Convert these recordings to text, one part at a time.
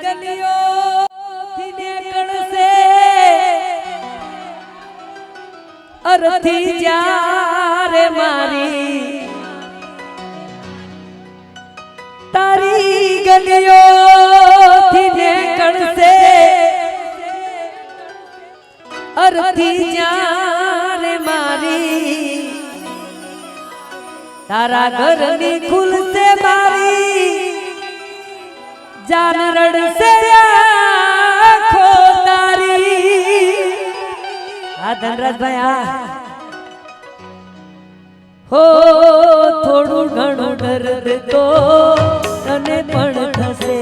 ગલીઓ થી નીકળશે અરથી જ્યારે મારી તારી ગલીઓ થી નીકળશે અરથી જ્યારે મારી તારા ઘરની ખુલશે મારી જાન રડશે આખો તારી આ ધનરાજભાઈ હો થોડું ઘણું દર્દ તો તને પણ થશે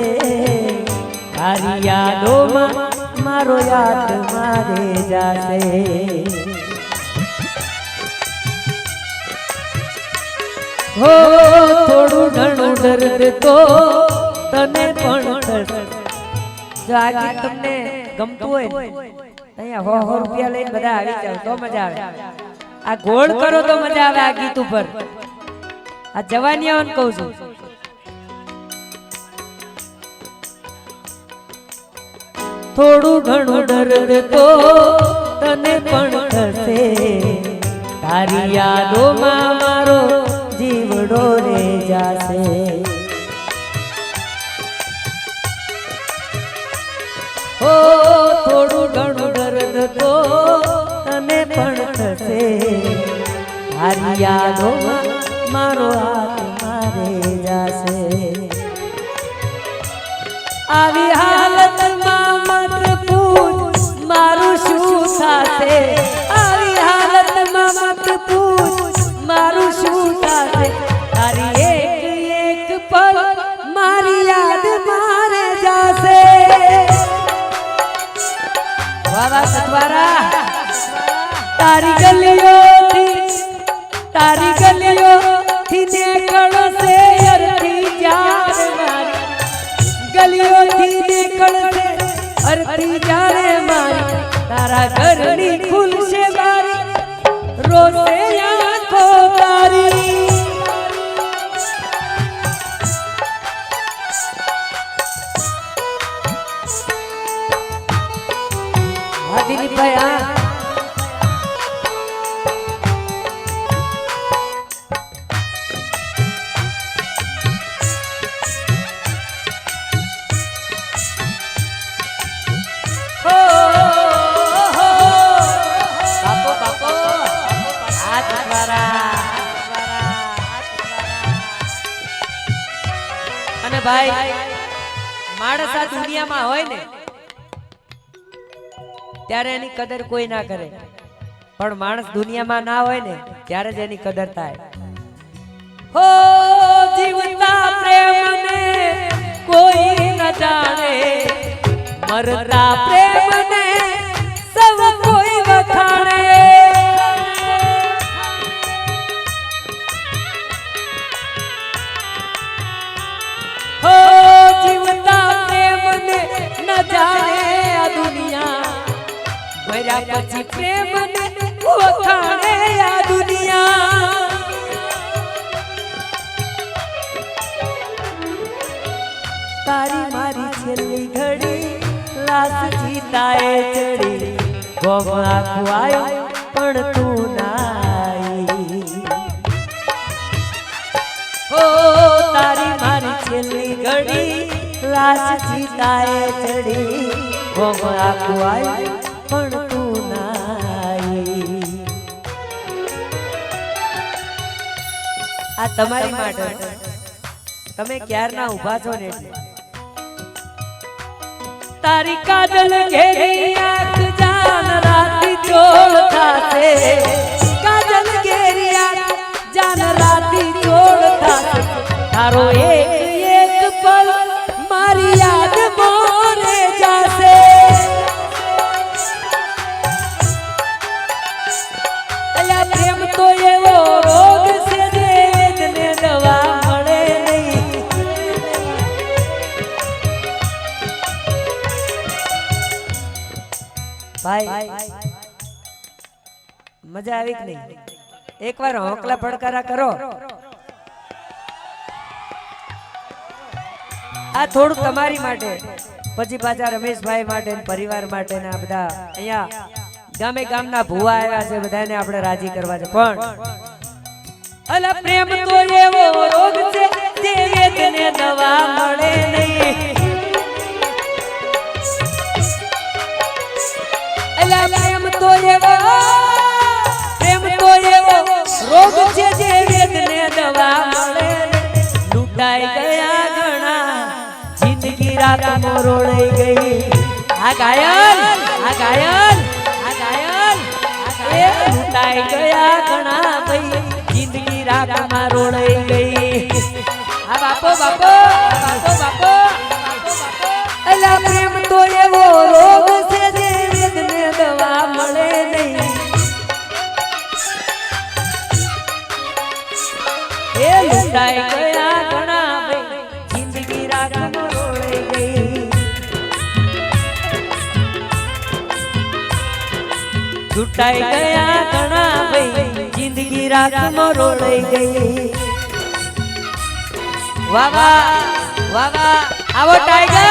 તારી યાદોમાં મારો યાદ મારે જાશે હો થોડું ઘણું દર્દ તો તને પણ થશે જો આ ગીત તમને ગમતું હોય અહીંયા 100 રૂપિયા લઈને બધા આવી જાવ તો મજા આવે આ ગોળ કરો તો મજા આવે આ ગીત ઉપર આ જવાનિયાઓને કહું છું થોડું ઘણું દર્દ તો તને પણ થશે તારી યાદોમાં મારો જીવડો રે જાશે હો થોડું ઘણું દર્દ તો તને પણ થશે તારી યાદોમાં મારો હાથ મારે જાશે આવી હાલતમાં મત પૂછ મારું શું થશે આવી હાલતમાં મત પૂછ મારું શું થશે તારી એક પલ મારી યાદ મારે જાશે વાવા સતવારા તારી ગલીઓ થી નીકળશે અરથી જ્યારે મારી ગલીઓ થી નીકળશે અરથી જ્યારે મારી તારા ઘરની ખુલશે મારી રોશે આંખો તારી દિલીપ ભાઈ અને ભાઈ માણસ આ દુનિયામાં હોય ને ત્યારે એની કદર કોઈ ના કરે પણ માણસ દુનિયામાં ના હોય ને ત્યારે જ એની કદર થાય હો જીવતા પ્રેમને કોઈ ન જાણે મરતા પ્રેમને સૌ કોઈ વખાણે હો જીવતા પ્રેમને ન જાણે આ દુનિયા મર્યા પછી પ્રેમને વખાણે આ દુનિયા તારી મારી છેલ્લી ઘડી લાશ જીતાએ ચડી ગોમ આખું આવ્યો પણ તું નાઈ હો તારી મારી છેલ્લી ઘડી લાશ જીતાએ ચડી ગોમ આખું આવ્યો પણ તું નાઈ આ તમારી માટે તમે ક્યારના ઊભા છો ને એટલે તારી કાજલ ઘેરી આંખ જાન રાતી ચોળ થાશે કાજલ ઘેરી આંખ જાન રાતી ચોળ થાશે તારો એક પલ મારી યાદ મોરે જાશે અલા પ્રેમ તો એવો રોગ છે જે વેદને દવા મળે નહીં ભાઈ મજા આવી કે નહીં એકવાર હોકલા પડકારા કરો આ થોડું તમારી માટે પછી પાછા રમેશભાઈ માટે ને પરિવાર માટે ને આ બધા અહીંયા ગામે ગામના ભુવા આવ્યા છે બધાને આપણે રાજી કરવા છે પણ અલા પ્રેમ તો એવો રોગ છે જે વેદને દવા મળે નહીં અલા પ્રેમ તો એવો રોગ છે જે વેદને દવા મળે લૂંટાઈ ગયા ઘણા જિંદગી રાત મોરોળાઈ ગઈ આ ઘાયલ લૂંટાઈ ગયા ઘણા ભાઈ જિંદગી રાત માં રોળાઈ ગઈ આ બાપો અલા પ્રેમ તો એવો રોગ છે જે વેદને દવા મળે નહીં એ લૂંટાઈ ગયા ઘણા ભાઈ જિંદગી રાખમાં રોળાઈ ગઈ લૂંટાઈ ગયા ઘણા ભાઈ જિંદગી રાખમાં રોળાઈ ગઈ વાહ વાહ આવો ટાઈગર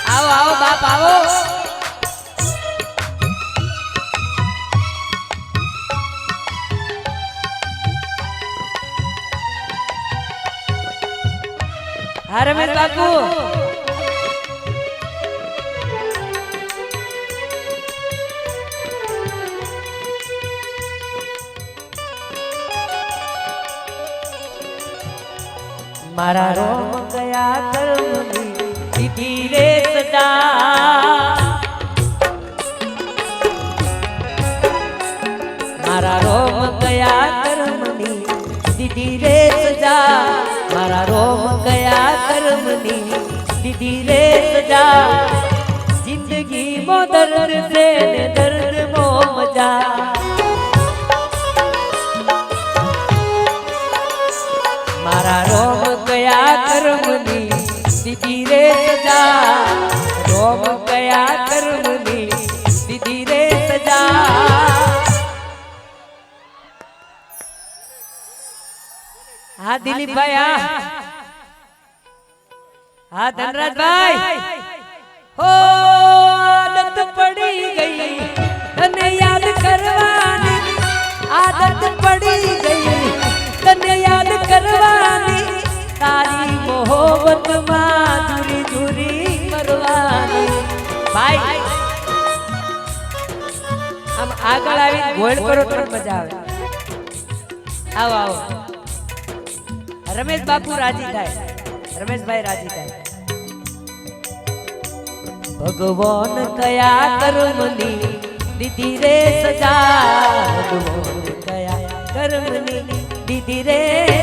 આવો બાપ આવો હા રમેશ બાપુ મારા રોમ ગયા કર્મની દીધી રે સજા મારા રોમ ગયા કર્મની દીધી રે સજા મારા રોમ ગયા કર્મની દીધી રે સજા જિંદગી મો દર્દ છે ને દર્દ મો મજા મારા રોમ ગયા કર્મની દીધી રે સજા રોમ ગયા કર્મની દીધી રે સજા હા દિલીપભાઈ હા ધનરાજભાઈ હો આદત પડી ગઈ તને યાદ કરવાની આદત પડી ગઈ તને યાદ કરવાની તારી મોહબ્બત માં દૂરી દૂરી કરવાની ભાઈ આમ આગળ આવી ગોળ કરો તો મજા આવે આવો રમેશ બાપુ રાજી થાય રમેશભાઈ રાજી થાય ભગવાન કયા કર્મની દીધી રે સજા ભગવાન કયા કર્મની દીધી રે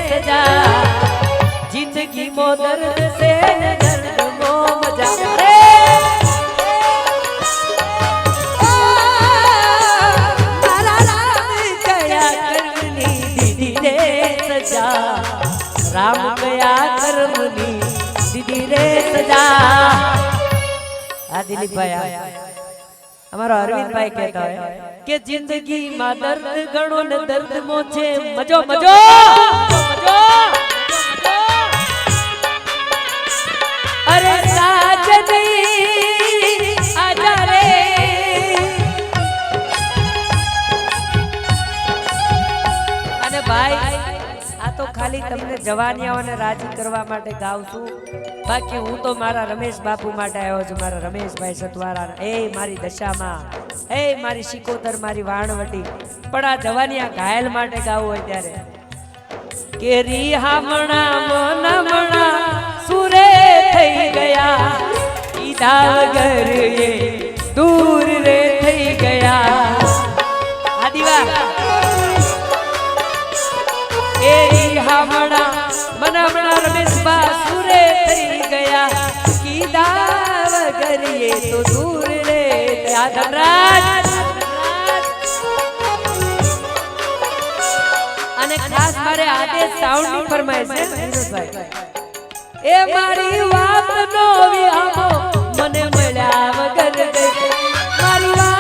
સજા જિંદગી મો દર્દ સે દર્દ મો મજા રે મારા રામ કયા કર્મની દીધી રે સજા રામ કયા કર્મની દીધી રે સજા આ દિલીપભાઈ અમારો અરવિંદભાઈ કહેતા હોય કે જિંદગી માં દર્દ ઘણો ને દર્દ મો છે મજો મજો અરે સાજની આજા રે અને ભાઈ આ તો ખાલી તમને જવાનિયાઓને રાજી કરવા માટે ગાઉં છું બાકી હું તો મારા રમેશ બાપુ માટે આવ્યો છું મારા રમેશભાઈ સતવારા એ મારી દશામાં એ મારી શિકોતર મારી વાણવટી પણ આ જવાનિયા ઘાયલ માટે ગાવું હોય ત્યારે કેરી હામણા મનમણા સુરે થઈ ગયા કીધા વગર એ દૂર રે થઈ ગયા આદિવા એરી હામણા મનમણા રમેશ બા સુરે થઈ ગયા કીધા વગર એ તો દૂર રે ધનરાજ અને ખાસ મારે આદેશ સાઉન્ડ ની ફરમાઈશ છે વિનોદભાઈ એ મારી વાત નો વિહામો મને મળ્યા વગર મારી વાત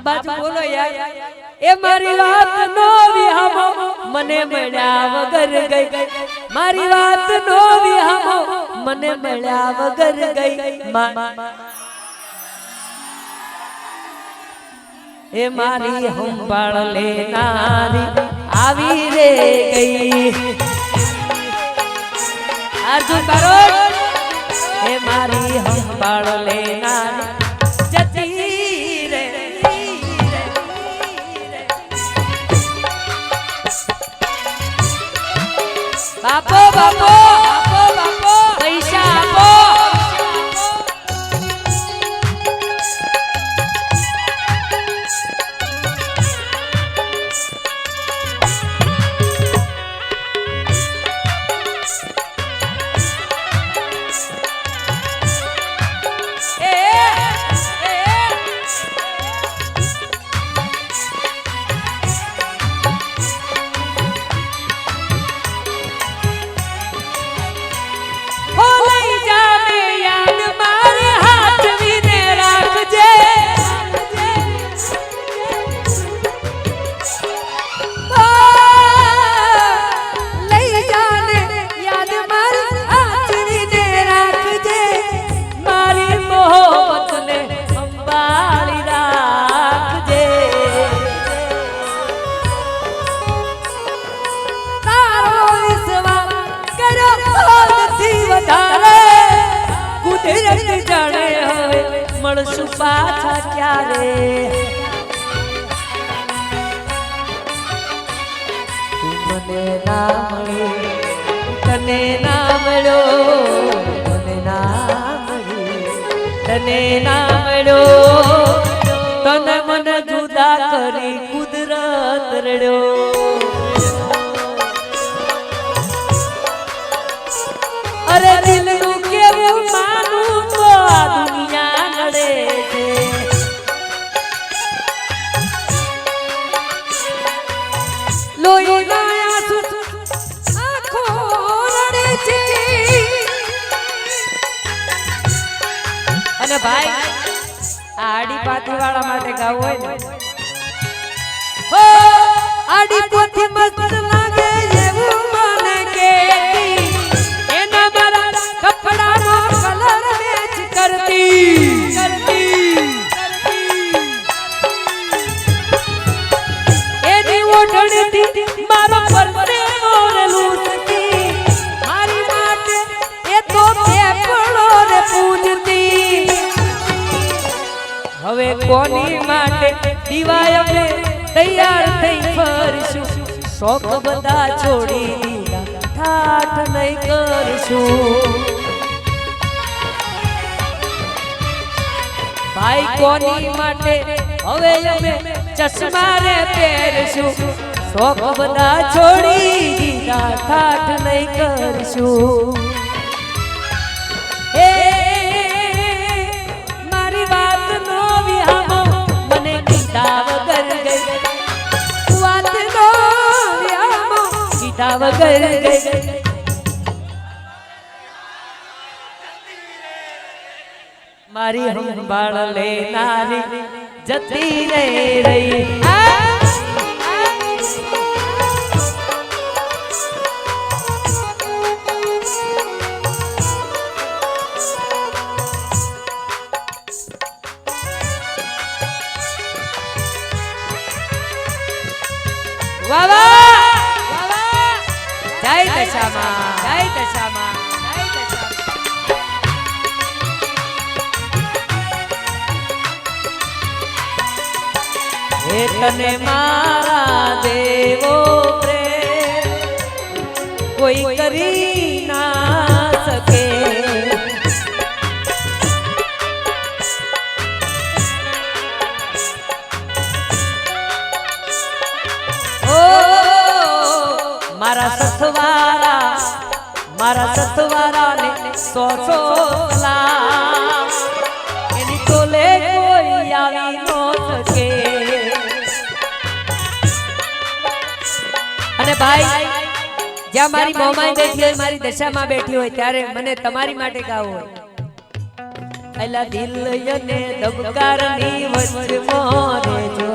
બાજુ બોલો યાર એ મારી વાત નો વિહામો મને મળ્યા વગર ગઈ મારી વાત નો વિહામો મને મળ્યા વગર ગઈ એ મારી સંભાળ લેનારી આવી રે ગઈ અર્જુન બારોટ એ મારી સંભાળ લેનારી જતી રે બાપો બાપો બાપો બાપો પૈસા આપો મળશું પાછા ક્યારે તું મને ના મળી તને ના મળ્યો મને ના મળી તને ના મળ્યો તને મને જુદા કરી કુદરત રડ્યો અરે દિલનું કેવું માનું તો આ દુનિયા નડે છે લોહી ના આંખો રડે છે અને ભાઈ આડી પાતી વાળા માટે ગાવું હોય ને હો આડી પોથી મસ્ત લાગે એવું મને કેતી એના મારા કપડાનો કલર મેચ કરતી એની ઓઢણીથી મારો પરસે ઓરલુતી મારી માટે એ તો પેપળો રે પૂજતી હવે કોની માટે દિવાય અમે તૈયાર થઈ ફરશું શોખ બધા છોડી દીધા ઠાઠ નહીં કરશું ભાઈ કોની માટે હવે અમે ચશ્મા રે પહેરશું શોખ બધા છોડી દીધા ઠાઠ નહીં કરશું એ મારી વાત નો વિહામો મને કીધા વગર ગઈ વાત નો વિહામો કીધા વગર ગઈ મારી સંભાળ લેનારી જતી રે રહી વાહ વાહ જય દશામાં જય દશામાં તને મારા દેવો પ્રેમ કોઈ કરી ના શકે ઓ મારા સથવારા ને સો સલામ એની તોલે કોઈ આવી નો શકે અને ભાઈ જ્યાં મારી મોમાઈ બેઠી હોય મારી દશામાં બેઠી હોય ત્યારે મને તમારી માટે ગાવું હોય એલા દિલ યને ધબકારની વચ્ચે મોરે જો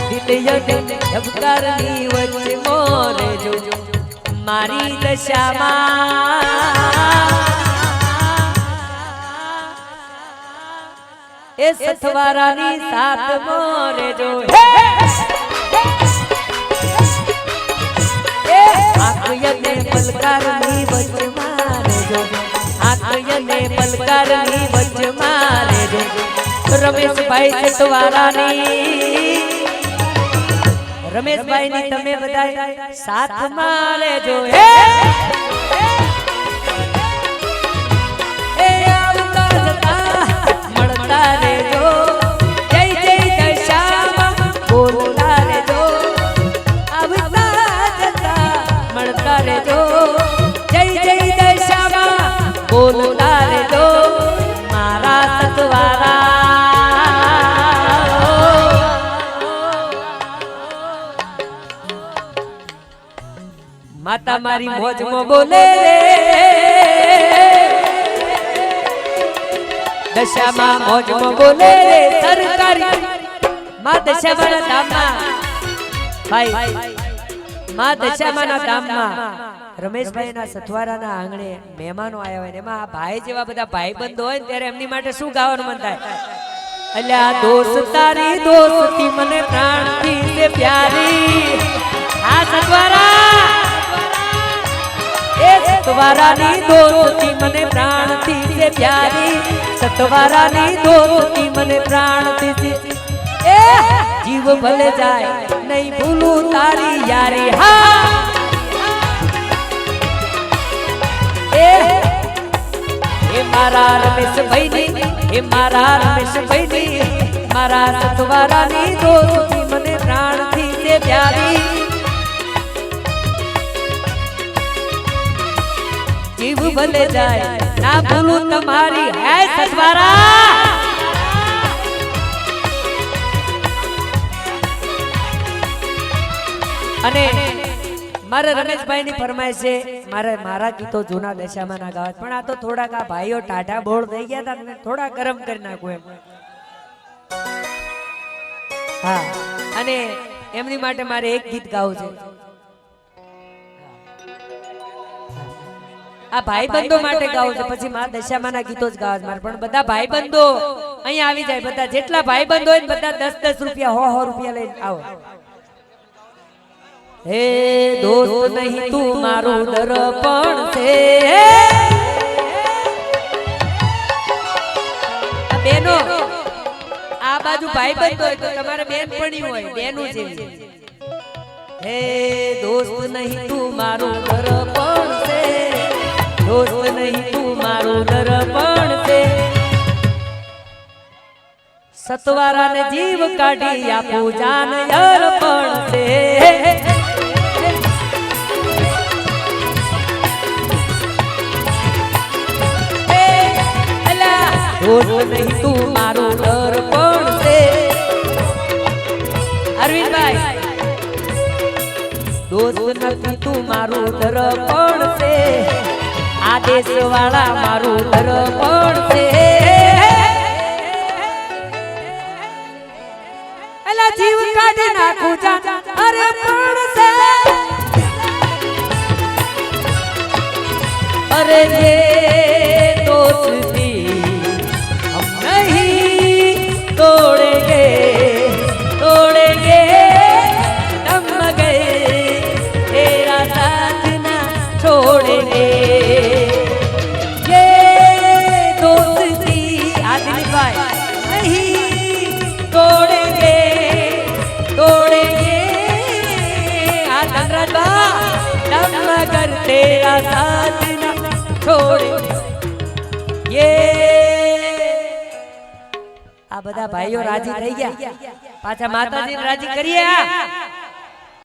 દિલ યને ધબકારની વચ્ચે મોરે જો મારી દશામાં એ સથવારાની સાથ મોરે જો આંખયને પલકારની વચ્ચે મારે જો આંખયને પલકારની વચ્ચે મારે જો રમેશભાઈ સથવારાની રમેશભાઈની તમે બધા સાથ મારે જો હે માતા મારી મોજમાં બોલે દશામાં મોજમાં બોલે સરકારી માં દશામાના ધામમાં ભાઈ માં દશામાના ધામમાં રમેશભાઈના સથવારાના આંગણે મહેમાનો આવ્યા હોય એમાં આ ભાઈ જેવા બધા ભાઈબંધો હોય ત્યારે એમની માટે શું ગાવાનું મન થાય એટલે આ દોસ્ત તારી દોસ્તી મને પ્રાણથી છે પ્યારી આ સથવારા સતવારાની દોસ્તી મને પ્રાણથી છે પ્યારી સતવારાની દોસ્તી મને પ્રાણથી એ જીવ ભલે જાય નહીં ભૂલું તારી યારી હા એ મારા રમેશભાઈની એ મારા રમેશભાઈની મારા સતવારાની દોસ્તી મને પ્રાણથી છે પ્યારી જીવ ભલે જાય ના ભૂલું તમારી હે સથવારા અને મારા રમેશભાઈ ની ફરમાઈશ છે મારા ગીતો જૂના દશામાં ના ગાવા પણ આ તો થોડાક આ ભાઈઓ ટાઢા બોળ થઈ ગયા હતા ને થોડા ગરમ કરી નાખું એમ હા અને એમની માટે મારે એક ગીત ગાવું છે આ ભાઈબંધો માટે ગાવું છે પછી માં દશામાના ગીતો જ ગાવા મારે પણ બધા ભાઈબંધો અહીંયા આવી જાય બધા જેટલા ભાઈબંધો હોય બધા 10-10 રૂપિયા 100 રૂપિયા લઈને આવો હે દોસ્ત નહીં તું મારું દર્પણ છે બેનો આ બાજુ ભાઈબંધો હોય તો તમારે બેનપણી હોય બેનું જેવી હે દોસ્ત નહીં તું મારું દર્પણ છે દોસ્ત નહીં તું મારું દર્પણ છે સતવારાને જીવ કાઢી આપું જાન અર્પણ છે દોસ્ત નહીં તું મારું દર્પણ છે અરવિંદભાઈ દોસ્ત નથી તું મારું દર્પણ છે આદેશ વાળા મારું દર્પણ છે એલા જીવ કાઢી નાખું જાન અર્પણ છે અરે જે દોસ્તી હમ નહીં તોड़ेंगे तोड़ेंगे हम गए तेरा साथ ना छोड़ेंगे ये दोस्ती आदिल भाई नहीं तोड़ेंगे तोड़ेंगे आ धनराजबा हम मगर तेरा साथ ना छोड़ेंगे ये આ બધા ભાઈઓ રાજી થઈ ગયા પાછા માતાજીને રાજી કરીએ